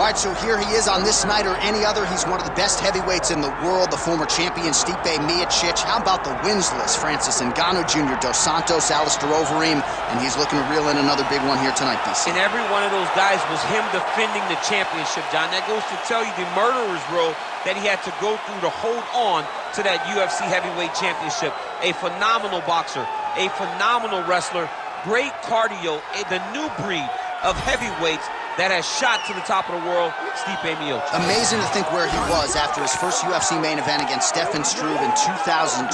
All right, so here he is on this night or any other. He's one of the best heavyweights in the world, the former champion Stipe Miocic. How about the wins list? Francis Ngannou Jr., Dos Santos, Alistair Overeem, and he's looking to reel in another big one here tonight, DC. And every one of those guys was him defending the championship, John. That goes to tell you the murderer's row that he had to go through to hold on to that UFC heavyweight championship. A phenomenal boxer, a phenomenal wrestler, great cardio, the new breed of heavyweights that has shot to the top of the world, Stipe Miocic. Amazing to think where he was after his first UFC main event against Stefan Struve in 2012.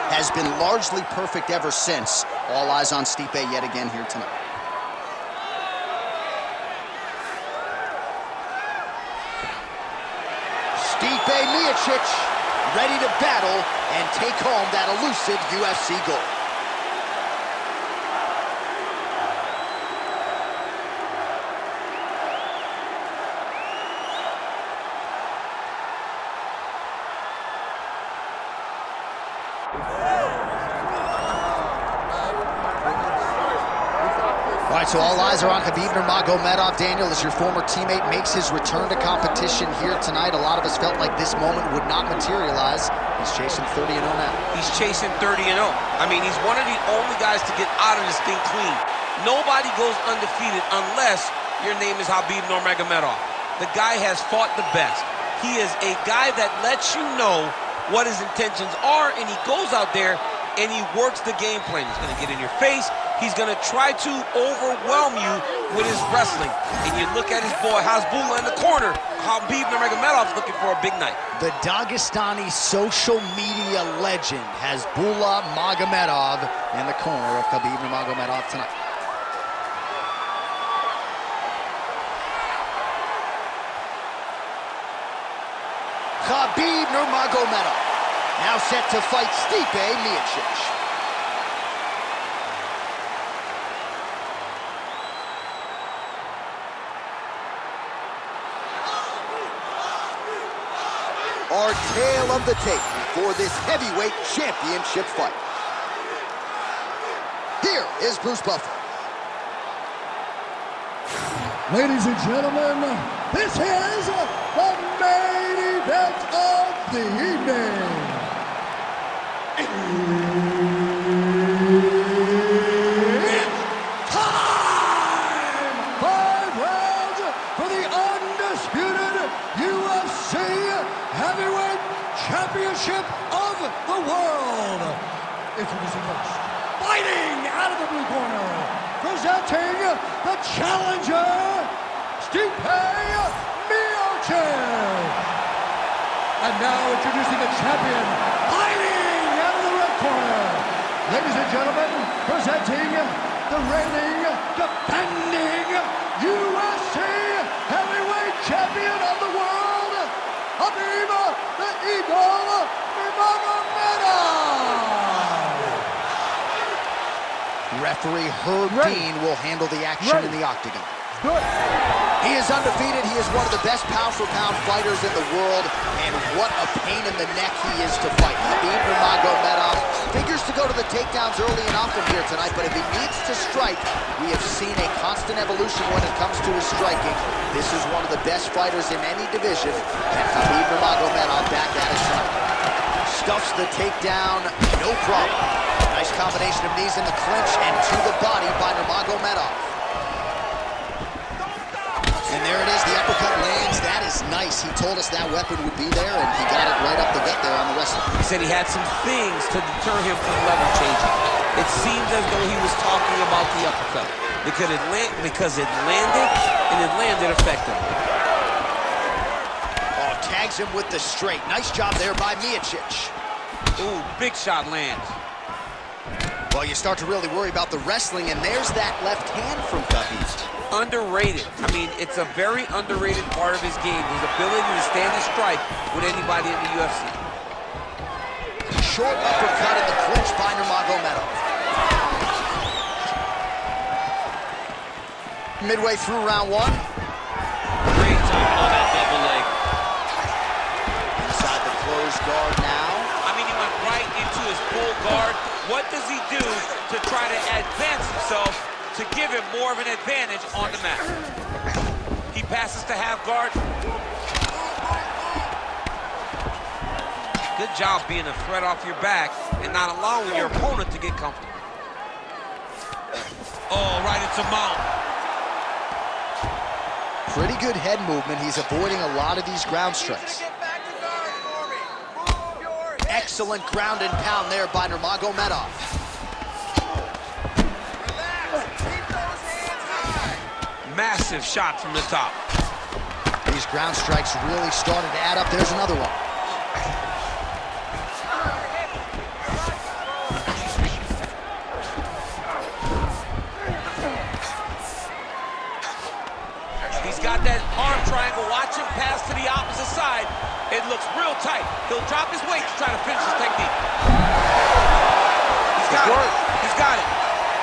Has been largely perfect ever since. All eyes on Stipe yet again here tonight. Stipe Miocic ready to battle and take home that elusive UFC gold. All right, so all eyes are on Khabib Nurmagomedov. Daniel, as your former teammate makes his return to competition here tonight, a lot of us felt like this moment would not materialize. He's chasing 30-0 now. He's chasing 30-0. I mean, he's one of the only guys to get out of this thing clean. Nobody goes undefeated unless your name is Khabib Nurmagomedov. The guy has fought the best. He is a guy that lets you know what his intentions are, and he goes out there and he works the game plan. He's gonna get in your face. He's gonna try to overwhelm you with his wrestling. And you look at his boy Hasbulla in the corner. Khabib Nurmagomedov's looking for a big night. The Dagestani social media legend Hasbulla Magomedov in the corner of Khabib Nurmagomedov tonight. Khabib Nurmagomedov now set to fight Stipe Miocic. Our tale of the tape for this heavyweight championship fight. Here is Bruce Buffer. Ladies and gentlemen, this is the main event of the evening. It's time! 5 rounds for the undisputed UFC Heavyweight Championship of the world. Introducing first, fighting out of the blue corner, presenting the challenger, Stipe Miocic. And now introducing the champion, fighting out of the red corner. Ladies and gentlemen, presenting the reigning, defending UFC Heavyweight Champion of the world, Khabib the Eagle Nurmagomedov. Referee Herb Dean will handle the action in the octagon. He is undefeated. He is one of the best pound-for-pound fighters in the world, and what a pain in the neck he is to fight. Khabib Nurmagomedov figures to go to the takedowns early and often here tonight, but if he needs to strike, we have seen a constant evolution when it comes to his striking. This is one of the best fighters in any division, and Khabib Nurmagomedov back at it tonight. Stuffs the takedown, no problem. Nice combination of knees in the clinch and to the body by Nurmagomedov. And there it is, the uppercut lands. That is nice. He told us that weapon would be there, and he got it right up the gut there on the wrestling. He said he had some things to deter him from level changing. It seems as though he was talking about the uppercut because it landed, and it landed effectively. Oh, tags him with the straight. Nice job there by Miocic. Ooh, big shot lands. Well, you start to really worry about the wrestling, and there's that left hand from Khabib. Underrated. I mean, it's a very underrated part of his game, his ability to stand and strike with anybody in the UFC. Short uppercut in the clinch by Nurmagomedov. Midway through round one. Great time on that double leg. Inside the closed guard now. I mean, he went right into his full guard. What does he do to try to advance himself to give him more of an advantage on the mat? He passes to half guard. Good job being a threat off your back and not allowing your opponent to get comfortable. Oh, right into mount. Pretty good head movement. He's avoiding a lot of these ground strikes. Excellent ground and pound there by Nurmagomedov. Massive shot from the top. These ground strikes really started to add up. There's another one. He's got that arm triangle. Watch him pass to the opposite side. It looks real tight. He'll drop his weight to try to finish his technique. He's got it. He's got it.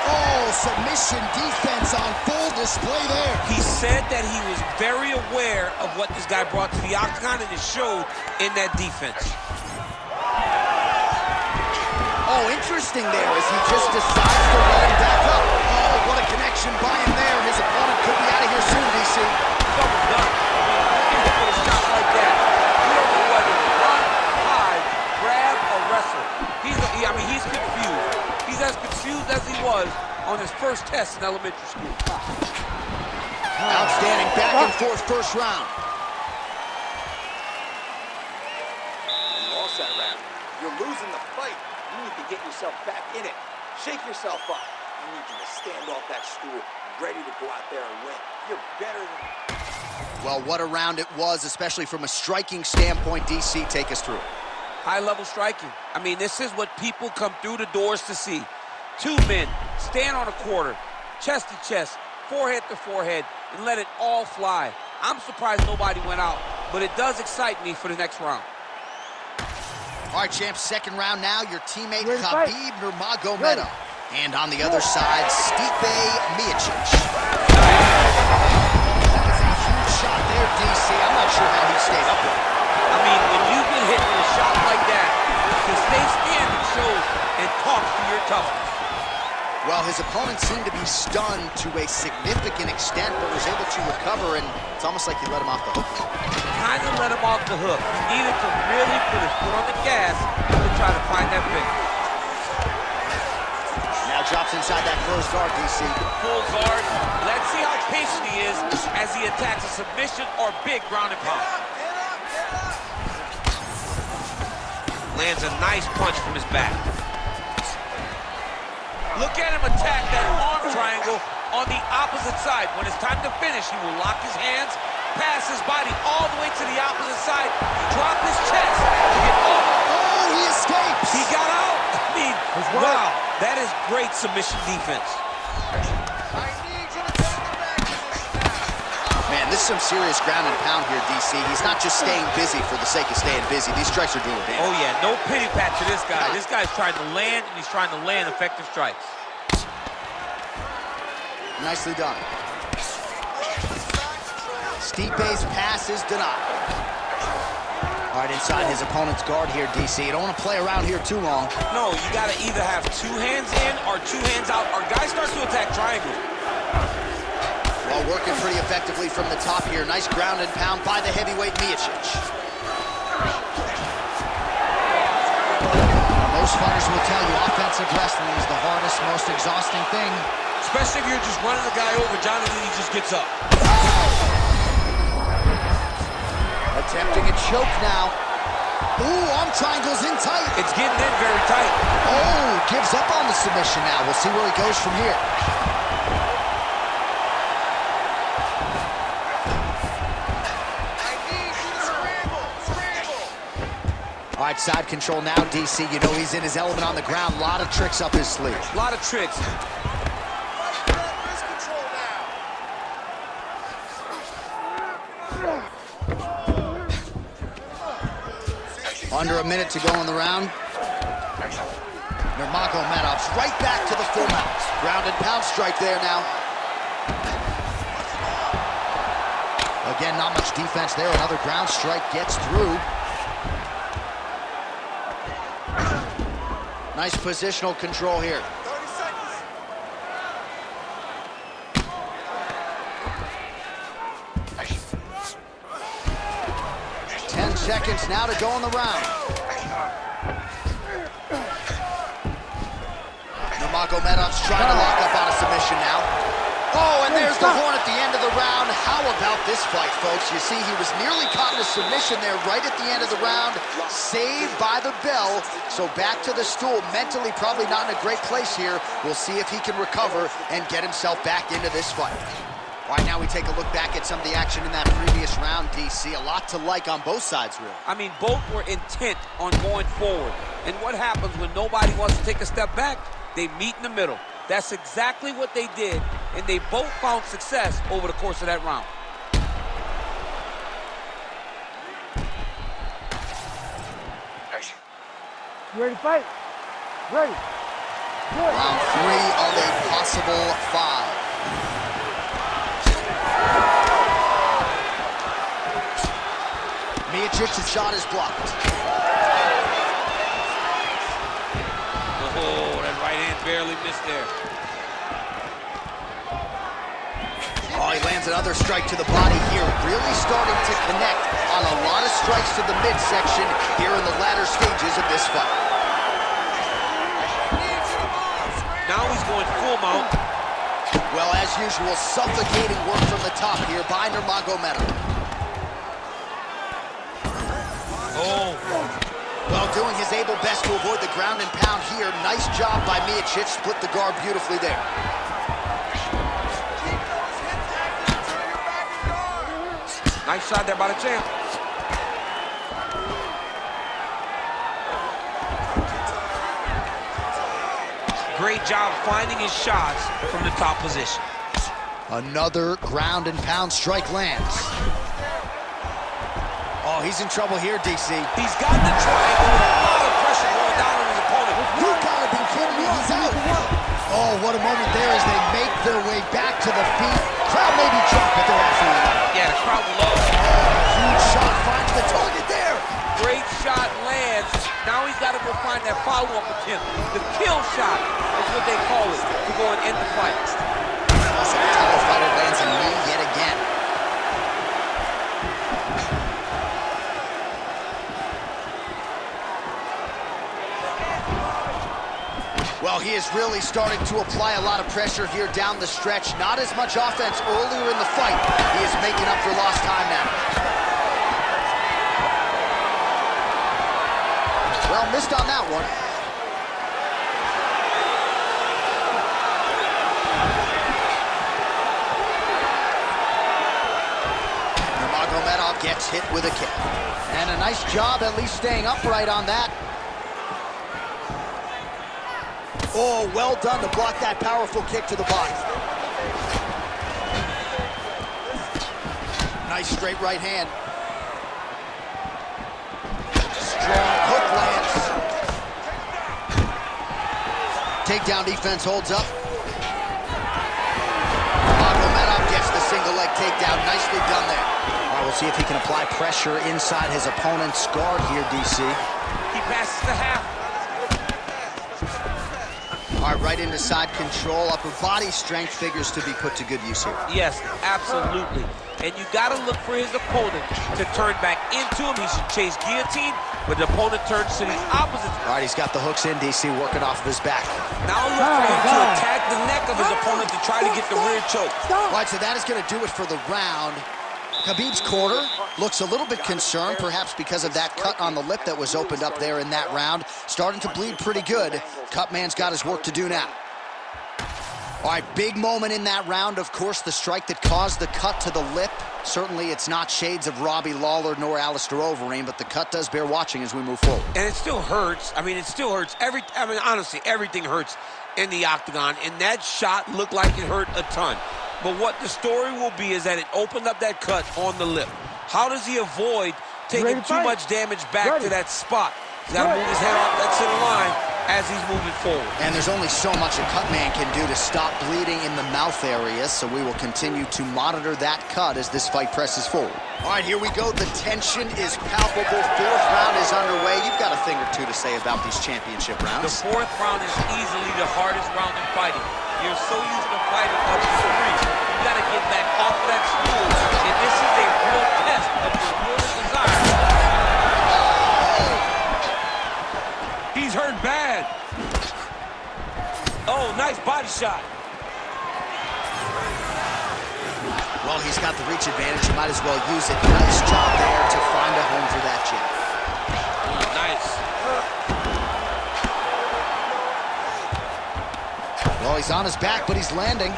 Oh, submission defense on full display there. He said that he was very aware of what this guy brought to the octagon, and it showed in that defense. Oh, interesting there as he just decides to run him back up. Oh, what a connection by him there. His opponent could be out of here soon, DC. Someone's done. I mean, with a shot like that, you don't know whether to run, hide, grab, or wrestle. He's confused. He's as confused as he was on his first test in elementary school. Outstanding back and forth first round. You lost that round. You're losing the fight. You need to get yourself back in it. Shake yourself up. I need you to stand off that stool, ready to go out there and win. You're better than... Well, what a round it was, especially from a striking standpoint. DC, take us through. High-level striking. I mean, this is what people come through the doors to see. Two men stand on a quarter, chest to chest, forehead to forehead, and let it all fly. I'm surprised nobody went out, but it does excite me for the next round. All right, champs, second round now. Your teammate, Khabib Nurmagomedov. And on the other side, Stipe Miocic. That is a huge shot there, DC. I'm not sure how he stayed up with it. I mean, when you get hit with a shot like that, to stay standing shows and talks to your toughness. Well, his opponent seemed to be stunned to a significant extent, but was able to recover, and it's almost like he let him off the hook. Kind of let him off the hook. He needed to really put his foot on the gas to try to find that finish. Now drops inside that closed guard, DC. Full guard. Let's see how patient he is as he attacks a submission or big ground and pound. Lands a nice punch from his back. Look at him attack that arm triangle on the opposite side. When it's time to finish, he will lock his hands, pass his body all the way to the opposite side, drop his chest to get all the... Oh, he escapes! He got out! I mean, wow, that is great submission defense. Man, this is some serious ground and pound here, DC. He's not just staying busy for the sake of staying busy. These strikes are doing damage. Oh, yeah, no pity pat to this guy. This guy's trying to land, and he's trying to land effective strikes. Nicely done. Stipe's pass is denied. All right, inside his opponent's guard here, DC. You don't want to play around here too long. No, you got to either have two hands in or two hands out, or guy starts to attack triangle. Well, working pretty effectively from the top here. Nice ground and pound by the heavyweight Miocic. Most fighters will tell you offensive wrestling is the hardest, most exhausting thing. Especially if you're just running the guy over. Jonathan, he just gets up. Attempting a choke now. Ooh, arm triangle's in tight. It's getting in very tight. Oh, gives up on the submission now. We'll see where he goes from here. All right, side control now, DC. You know he's in his element on the ground. A lot of tricks up his sleeve. A lot of tricks. Under a minute to go in the round. Nurmagomedov's right back to the full mount. Ground and pound strike there now. Again, not much defense there. Another ground strike gets through. Nice positional control here. 30 seconds. seconds now to go in the round. Nurmagomedov's trying to lock up on a submission now. Oh, and there's the horn at the end of the round. How about this fight, folks? You see, he was nearly caught in a submission there right at the end of the round. Saved by the bell. So back to the stool. Mentally, probably not in a great place here. We'll see if he can recover and get himself back into this fight. All right, now we take a look back at some of the action in that previous round, DC. A lot to like on both sides, really. I mean, both were intent on going forward. And what happens when nobody wants to take a step back? They meet in the middle. That's exactly what they did, and they both found success over the course of that round. You ready to fight? Ready. Good. Round 3 of a possible 5. Miocic's shot is blocked. Oh, that right hand barely missed there. Oh, he lands another strike to the body here. Really starting to connect on a lot of strikes to the midsection here in the latter stages of this fight. Now he's going full mount. Well, as usual, suffocating work from the top here by Nurmagomedov. Oh. Well, doing his able best to avoid the ground and pound here. Nice job by Miocic. Split the guard beautifully there. Nice shot there by the champ. Great job finding his shots from the top position. Another ground and pound strike lands. Oh, he's in trouble here, DC. He's got the triangle with a lot of pressure going down on his opponent. You gotta be kidding me, he's out. Oh, what a moment there as they make their way back to the feet. Crowd may be drunk, but they're absolutely not. Yeah, the crowd loves it. Huge shot finds the target there. Great shot lands. Now he's got to go find that follow-up attempt. The kill shot is what they call it, to go and end the fight. Also, the title fighter lands a knee yet again. Well, he is really starting to apply a lot of pressure here down the stretch. Not as much offense earlier in the fight. He is making up for lost time now. Well, missed on that one. Nurmagomedov gets hit with a kick. And a nice job at least staying upright on that. Oh, well done to block that powerful kick to the body. Nice straight right hand. Strong hook lands. Takedown defense holds up. Nurmagomedov gets the single leg takedown. Nicely done there. All right, we'll see if he can apply pressure inside his opponent's guard here, DC. He passes the half. All right, right into side control. Upper body strength figures to be put to good use here. Yes, absolutely. And you got to look for his opponent to turn back into him. He should chase guillotine, but the opponent turns to the opposite. All right, he's got the hooks in, DC, working off of his back. Now look for him to attack the neck of his opponent to try to get the rear choke. All right, so that is going to do it for the round. Khabib's corner looks a little bit concerned, perhaps because of that cut on the lip that was opened up there in that round. Starting to bleed pretty good. Cut man's got his work to do now. All right, big moment in that round, of course, the strike that caused the cut to the lip. Certainly, it's not shades of Robbie Lawler nor Alistair Overeem, but the cut does bear watching as we move forward. And it still hurts. I mean, it still hurts. Honestly, everything hurts in the octagon, and that shot looked like it hurt a ton. But what the story will be is that it opened up that cut on the lip. How does he avoid taking too much damage back to that spot? He's got to move his head off that center line as he's moving forward. And there's only so much a cut man can do to stop bleeding in the mouth area, so we will continue to monitor that cut as this fight presses forward. All right, here we go. The tension is palpable. Fourth round is underway. You've got a thing or two to say about these championship rounds. The fourth round is easily the hardest round in fighting. You're so used to fighting up to three. You got to get back off that stool, and this is a real test of your will and desire. Nice body shot. Well, he's got the reach advantage. You might as well use it. Nice job there to find a home for that jab. Nice. Well, he's on his back, but he's landing.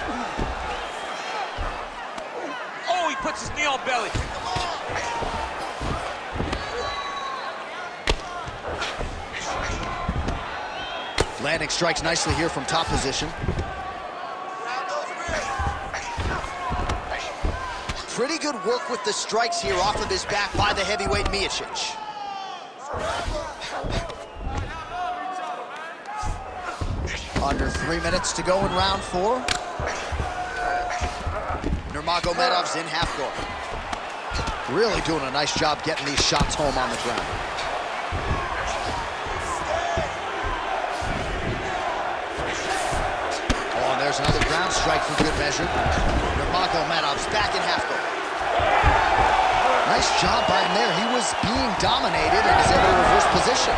Oh, he puts his knee on belly. Landing strikes nicely here from top position. Pretty good work with the strikes here off of his back by the heavyweight Miocic. Under 3 minutes to go in round 4. Nurmagomedov's in half guard. Really doing a nice job getting these shots home on the ground. Oh, and there's another ground strike for good measure. Nurmagomedov's back in half guard. Nice job by him there. He was being dominated and is able to reverse position.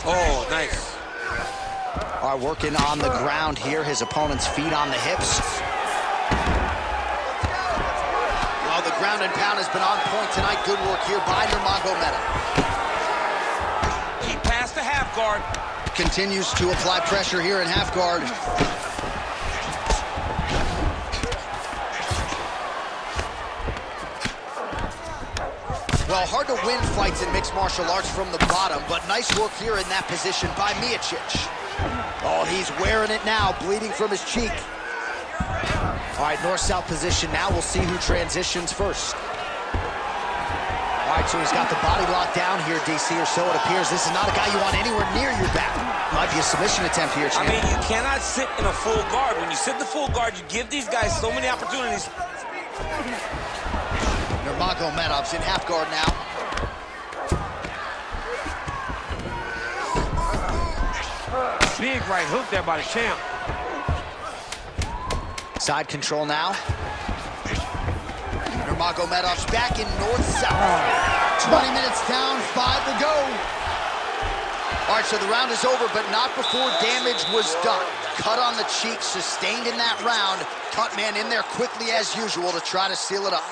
Oh, nice. All right, working on the ground here. His opponent's feet on the hips. Well, the ground and pound has been on point tonight. Good work here by Nurmagomedov. He passed the half guard. Continues to apply pressure here in half guard. Well, hard to win fights in mixed martial arts from the bottom, but nice work here in that position by Miocic. Oh, he's wearing it now, bleeding from his cheek. All right, north-south position now. We'll see who transitions first. All right, so he's got the body locked down here, DC, or so it appears. This is not a guy you want anywhere near your back. Might be a submission attempt here, champ. I mean, you cannot sit in a full guard. When you sit in the full guard, you give these guys so many opportunities. Nurmagomedov's in half guard now. Big right hook there by the champ. Side control now. Nurmagomedov's back in north-south. 20 minutes down, 5 to go. All right, so the round is over, but not before damage was done. Cut on the cheek, sustained in that round. Cut man in there quickly as usual to try to seal it up.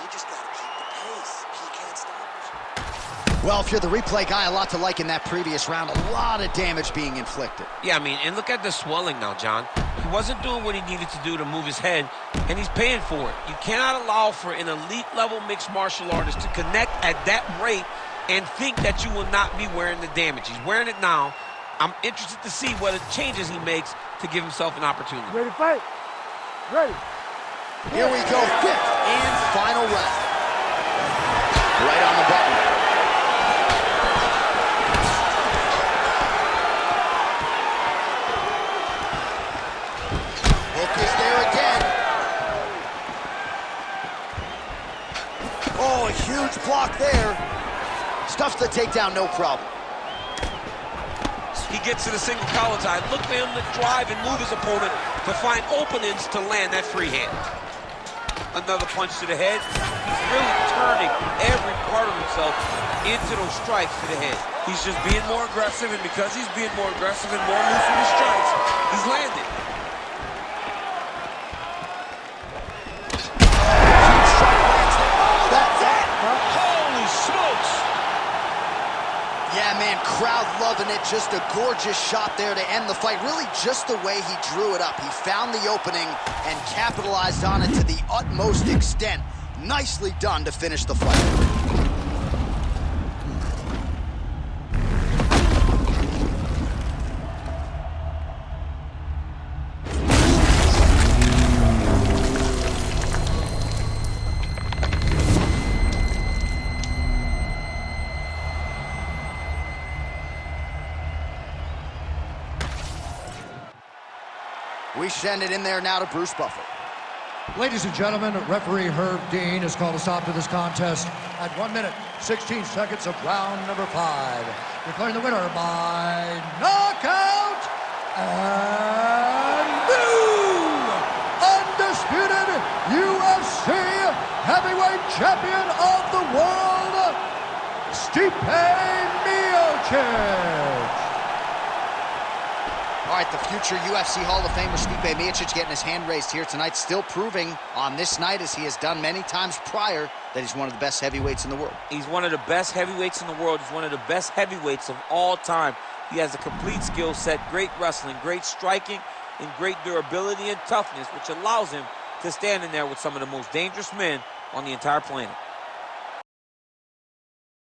You just gotta keep the pace. He can't stop. Well, if you're the replay guy, a lot to like in that previous round. A lot of damage being inflicted. Yeah, I mean, and look at the swelling now, John. He wasn't doing what he needed to do to move his head, and he's paying for it. You cannot allow for an elite-level mixed martial artist to connect at that rate and think that you will not be wearing the damage. He's wearing it now. I'm interested to see what changes he makes to give himself an opportunity. Ready to fight? Ready. Here we go, 5th and final round. Right on the button. Hook is there again. Oh, a huge block there. Stuffs the takedown, no problem. He gets to the single collar tie. Look for him to drive and move his opponent to find openings to land that free hand. Another punch to the head. He's really turning every part of himself into those strikes to the head. He's just being more aggressive, and because he's being more aggressive and more loose with his strikes, he's landing. Holy smokes! Yeah, man, crowd loving it. Just a gorgeous shot there to end the fight. Really just the way he drew it up. He found the opening and capitalized on it to the utmost extent. Nicely done to finish the fight. We send it in there now to Bruce Buffer. Ladies and gentlemen, referee Herb Dean has called a stop to this contest at 1 minute, 16 seconds of round number 5. Declaring the winner by knockout and new undisputed UFC heavyweight champion of the world, Stipe Miocic. Miocic. All right, the future UFC Hall of Famer Stipe Miocic getting his hand raised here tonight, still proving on this night, as he has done many times prior, that he's one of the best heavyweights in the world. He's one of the best heavyweights in the world. He's one of the best heavyweights of all time. He has a complete skill set, great wrestling, great striking, and great durability and toughness, which allows him to stand in there with some of the most dangerous men on the entire planet.